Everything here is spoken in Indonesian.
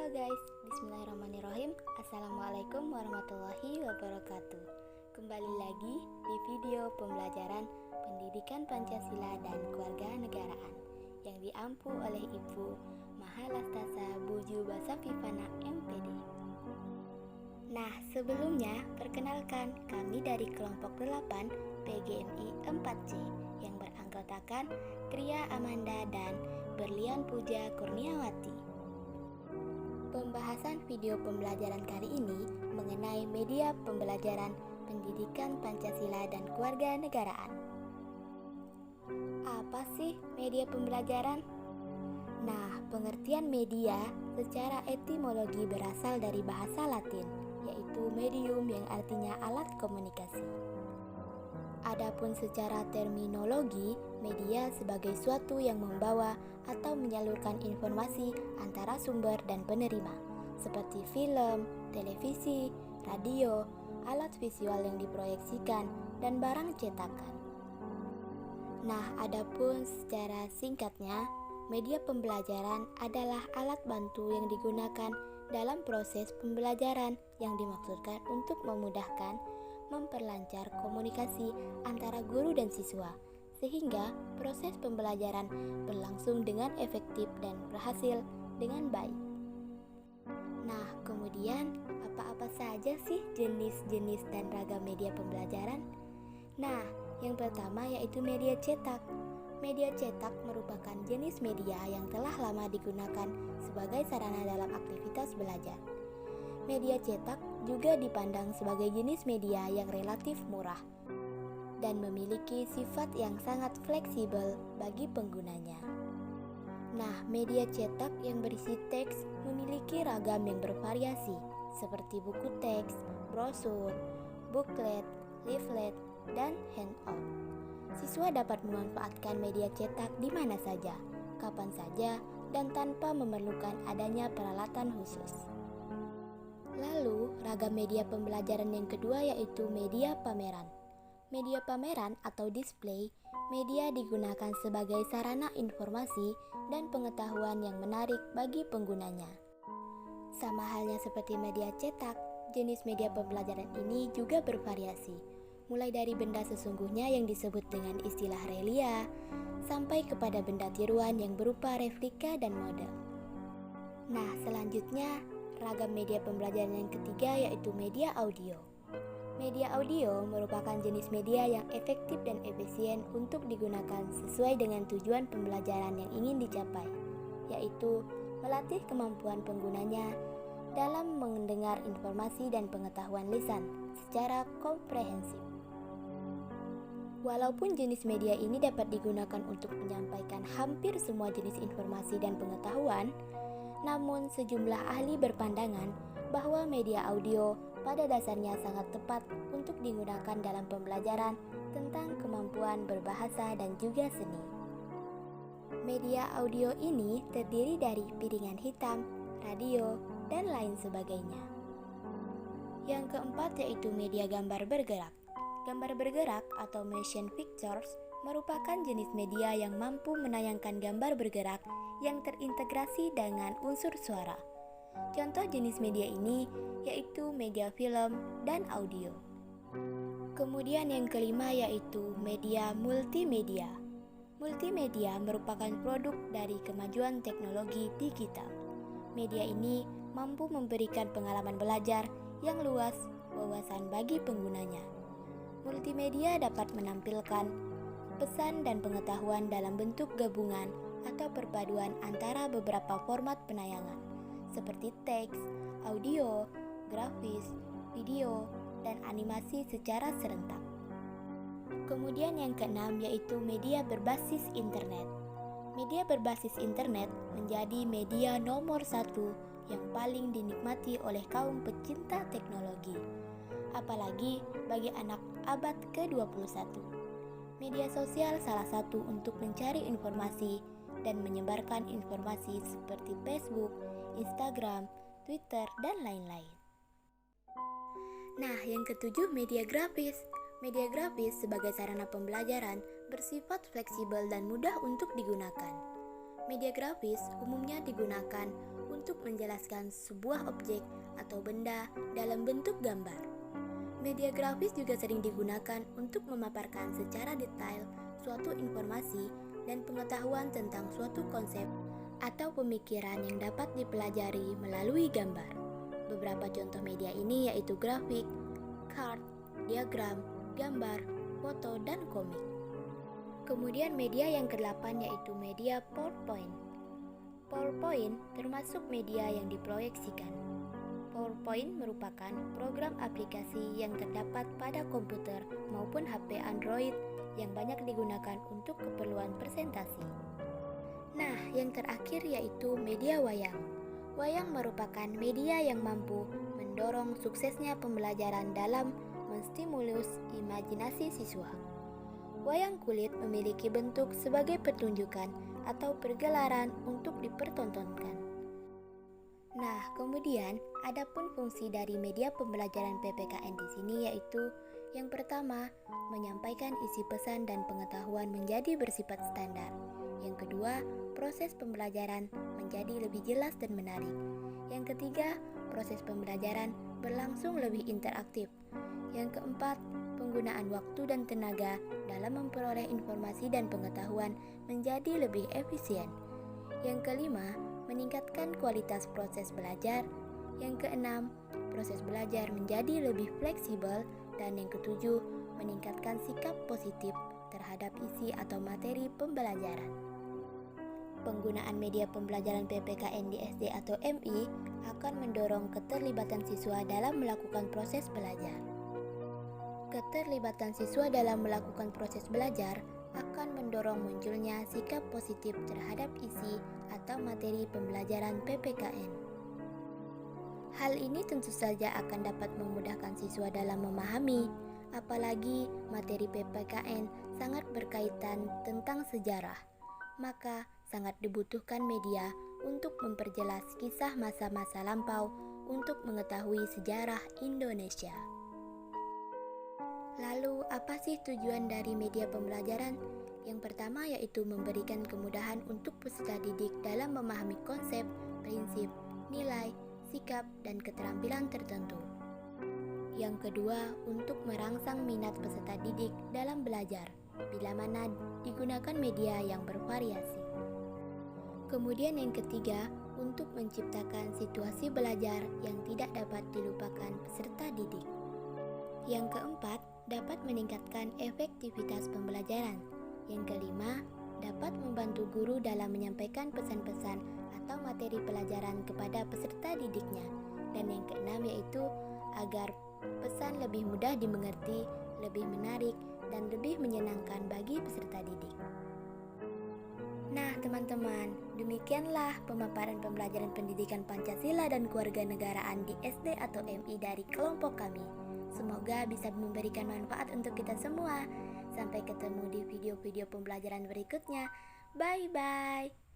Halo guys, bismillahirrahmanirrahim. Assalamualaikum warahmatullahi wabarakatuh. Kembali lagi di video pembelajaran Pendidikan Pancasila dan Kewarganegaraan yang diampu oleh Ibu Mahalastasa Buju Basafifana MPD. Nah, sebelumnya perkenalkan kami dari kelompok 8 PGMI 4C yang beranggotakan Kria Amanda dan Berlian Puja Kurniawati. Pembahasan video pembelajaran kali ini mengenai media pembelajaran pendidikan Pancasila dan kewarganegaraan. Apa sih media pembelajaran? Nah, pengertian media secara etimologi berasal dari bahasa Latin, yaitu medium yang artinya alat komunikasi. Adapun secara terminologi, media sebagai suatu yang membawa atau menyalurkan informasi antara sumber dan penerima, seperti film, televisi, radio, alat visual yang diproyeksikan, dan barang cetakan. Nah, adapun secara singkatnya, media pembelajaran adalah alat bantu yang digunakan dalam proses pembelajaran yang dimaksudkan untuk memudahkan, memperlancar komunikasi antara guru dan siswa, sehingga proses pembelajaran berlangsung dengan efektif dan berhasil dengan baik. Nah, kemudian apa-apa saja sih jenis-jenis dan ragam media pembelajaran? Nah, yang pertama yaitu media cetak. Media cetak merupakan jenis media yang telah lama digunakan sebagai sarana dalam aktivitas belajar. Media cetak juga dipandang sebagai jenis media yang relatif murah dan memiliki sifat yang sangat fleksibel bagi penggunanya. Nah, media cetak yang berisi teks memiliki ragam yang bervariasi, seperti buku teks, brosur, booklet, leaflet, dan handout. Siswa dapat memanfaatkan media cetak di mana saja, kapan saja, dan tanpa memerlukan adanya peralatan khusus. Lalu, ragam media pembelajaran yang kedua yaitu media pameran. Media pameran atau display, media digunakan sebagai sarana informasi dan pengetahuan yang menarik bagi penggunanya. Sama halnya seperti media cetak, jenis media pembelajaran ini juga bervariasi, mulai dari benda sesungguhnya yang disebut dengan istilah relia, sampai kepada benda tiruan yang berupa replika dan model. Nah, selanjutnya, ragam media pembelajaran yang ketiga yaitu media audio. Media audio merupakan jenis media yang efektif dan efisien untuk digunakan sesuai dengan tujuan pembelajaran yang ingin dicapai, yaitu melatih kemampuan penggunanya dalam mendengar informasi dan pengetahuan lisan secara komprehensif. Walaupun jenis media ini dapat digunakan untuk menyampaikan hampir semua jenis informasi dan pengetahuan, namun sejumlah ahli berpandangan bahwa media audio pada dasarnya sangat tepat untuk digunakan dalam pembelajaran tentang kemampuan berbahasa dan juga seni. Media audio ini terdiri dari piringan hitam, radio, dan lain sebagainya. Yang keempat yaitu media gambar bergerak. Gambar bergerak atau motion pictures merupakan jenis media yang mampu menayangkan gambar bergerak yang terintegrasi dengan unsur suara. Contoh jenis media ini yaitu media film dan audio. Kemudian yang kelima yaitu media multimedia. Multimedia merupakan produk dari kemajuan teknologi digital. Media ini mampu memberikan pengalaman belajar yang luas wawasan bagi penggunanya. Multimedia dapat menampilkan pesan dan pengetahuan dalam bentuk gabungan atau perpaduan antara beberapa format penayangan, seperti teks, audio, grafis, video, dan animasi secara serentak. Kemudian yang keenam yaitu media berbasis internet. Media berbasis internet menjadi media nomor 1 yang paling dinikmati oleh kaum pecinta teknologi, apalagi bagi anak abad ke-21. Media sosial salah satu untuk mencari informasi dan menyebarkan informasi seperti Facebook, Instagram, Twitter, dan lain-lain. Nah, yang ketujuh media grafis. Media grafis sebagai sarana pembelajaran bersifat fleksibel dan mudah untuk digunakan. Media grafis umumnya digunakan untuk untuk menjelaskan sebuah objek atau benda dalam bentuk gambar. Media grafis juga sering digunakan untuk memaparkan secara detail suatu informasi dan pengetahuan tentang suatu konsep atau pemikiran yang dapat dipelajari melalui gambar. Beberapa contoh media ini yaitu grafik, chart, diagram, gambar, foto, dan komik. Kemudian media yang ke-8 yaitu media PowerPoint. PowerPoint termasuk media yang diproyeksikan. PowerPoint merupakan program aplikasi yang terdapat pada komputer maupun HP Android yang banyak digunakan untuk keperluan presentasi. Nah, yang terakhir yaitu media wayang. Wayang merupakan media yang mampu mendorong suksesnya pembelajaran dalam menstimulus imajinasi siswa. Wayang kulit memiliki bentuk sebagai pertunjukan atau pergelaran untuk dipertontonkan. Nah, kemudian adapun fungsi dari media pembelajaran PPKN di sini yaitu yang pertama, menyampaikan isi pesan dan pengetahuan menjadi bersifat standar. Yang kedua, proses pembelajaran menjadi lebih jelas dan menarik. Yang ketiga, proses pembelajaran berlangsung lebih interaktif. Yang keempat, penggunaan waktu dan tenaga dalam memperoleh informasi dan pengetahuan menjadi lebih efisien. Yang kelima, meningkatkan kualitas proses belajar. Yang keenam, proses belajar menjadi lebih fleksibel. Dan yang ketujuh, meningkatkan sikap positif terhadap isi atau materi pembelajaran. Penggunaan media pembelajaran PPKN di SD atau MI akan mendorong keterlibatan siswa dalam melakukan proses belajar. Keterlibatan siswa dalam melakukan proses belajar akan mendorong munculnya sikap positif terhadap isi atau materi pembelajaran PPKN. Hal ini tentu saja akan dapat memudahkan siswa dalam memahami, apalagi materi PPKN sangat berkaitan tentang sejarah. Maka sangat dibutuhkan media untuk memperjelas kisah masa-masa lampau untuk mengetahui sejarah Indonesia. Lalu, apa sih tujuan dari media pembelajaran? Yang pertama yaitu memberikan kemudahan untuk peserta didik dalam memahami konsep, prinsip, nilai, sikap, dan keterampilan tertentu. Yang kedua, untuk merangsang minat peserta didik dalam belajar, bila mana digunakan media yang bervariasi. Kemudian yang ketiga, untuk menciptakan situasi belajar yang tidak dapat dilupakan peserta didik. Yang keempat, dapat meningkatkan efektivitas pembelajaran. Yang kelima, dapat membantu guru dalam menyampaikan pesan-pesan atau materi pelajaran kepada peserta didiknya. Dan yang keenam yaitu agar pesan lebih mudah dimengerti, lebih menarik, dan lebih menyenangkan bagi peserta didik. Nah teman-teman, demikianlah pemaparan pembelajaran pendidikan Pancasila dan kewarganegaraan di SD atau MI dari kelompok kami. Semoga bisa memberikan manfaat untuk kita semua. Sampai ketemu di video-video pembelajaran berikutnya. Bye-bye.